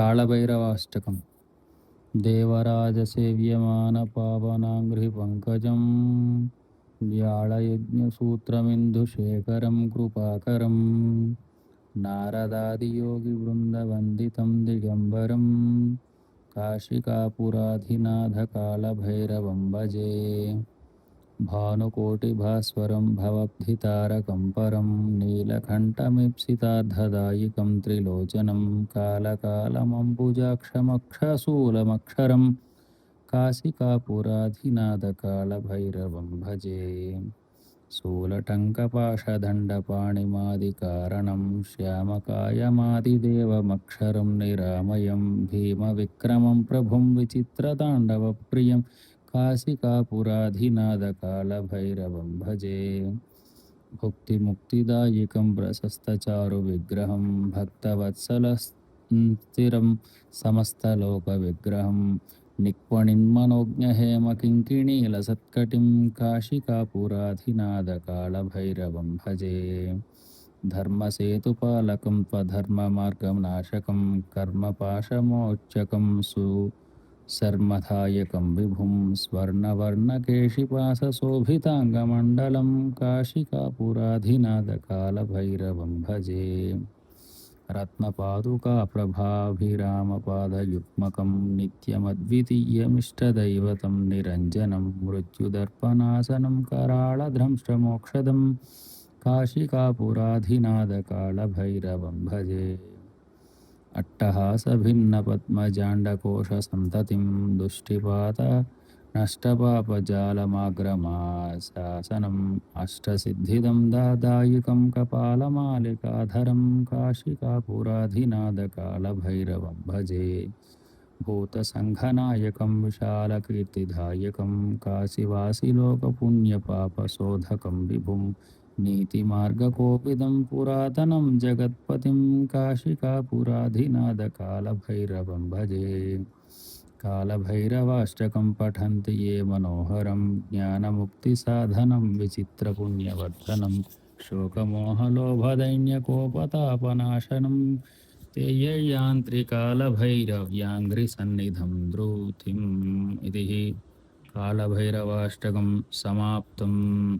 कालभैरवाष्टकम् देवराजसेव्यमानपावनाङ्घ्रिपङ्कजं व्याळयज्ञसूत्रमिन्दुशेखरं कृपाकरं नारदादियोगिवृन्दवन्दितं दिगम्बरं काशिकापुराधिनाथकालभैरवं भजे। भानुकोटिभास्वरं भवद्धितारकं परं नीलकण्ठमीप्सितार्धदायिकं त्रिलोचनं कालकालमम्बुजाक्षमक्षशूलमक्षरं काशिकापुराधिनाथकालभैरवं भजे। शूलटङ्कपाशदण्डपाणिमादिकारणं श्यामकायमादिदेवमक्षरं निरामयं भीमविक्रमं प्रभुं विचित्रताण्डवप्रियं काशिकापुराधिनाथकालभैरवं भजे। भुक्तिमुक्तिदायकं प्रशस्तचारुविग्रहं भक्तवत्सलस्थिरं समस्तलोकविग्रहं निक्वणिन्मनोज्ञहेमकिङ्किणीलसत्कटिं काशिकापुराधिनाथकालभैरवं भजे। धर्मसेतुपालकं त्वधर्ममार्गनाशकं कर्मपाशमोच्चकं सुशर्मदायकं विभुं स्वर्णवर्णकेशिपाशशोभिताङ्गमण्डलं काशिकापुराधिनाथकालभैरवं भजे। रत्नपादुकाप्रभाभिरामपादयुग्मकं नित्यमद्वितीयमिष्टदैवतं निरञ्जनं मृत्युदर्पणासनं कराळध्रंष्टमोक्षदं काशिकापुराधिनाथकालभैरवं भजे। अट्टहासभिन्नपद्मजाण्डकोशसन्ततिं दुष्टिपातनष्टपापजालमाग्रमाशासनम् अष्टसिद्धिदं दादायिकं कपालमालिकाधरं काशिकापुराधिनाथकालभैरवं भजे। भूतसङ्घनायकं विशालकीर्तिदायकं काशीवासिलोकपुण्यपापशोधकं विभुं नीतिमार्गकोपिदं पुरातनं जगत्पतिं काशिकापुराधिनाथकालभैरवं भजे। कालभैरवाष्टकं पठन्ति ये मनोहरं ज्ञानमुक्तिसाधनं विचित्रपुण्यवर्धनं शोकमोहलोभदैन्यकोपतापनाशनं ते ये यान्त्रिकालभैरव्याङ्घ्रिसन्निधं द्रूतिम् इति कालभैरवाष्टकं समाप्तम्।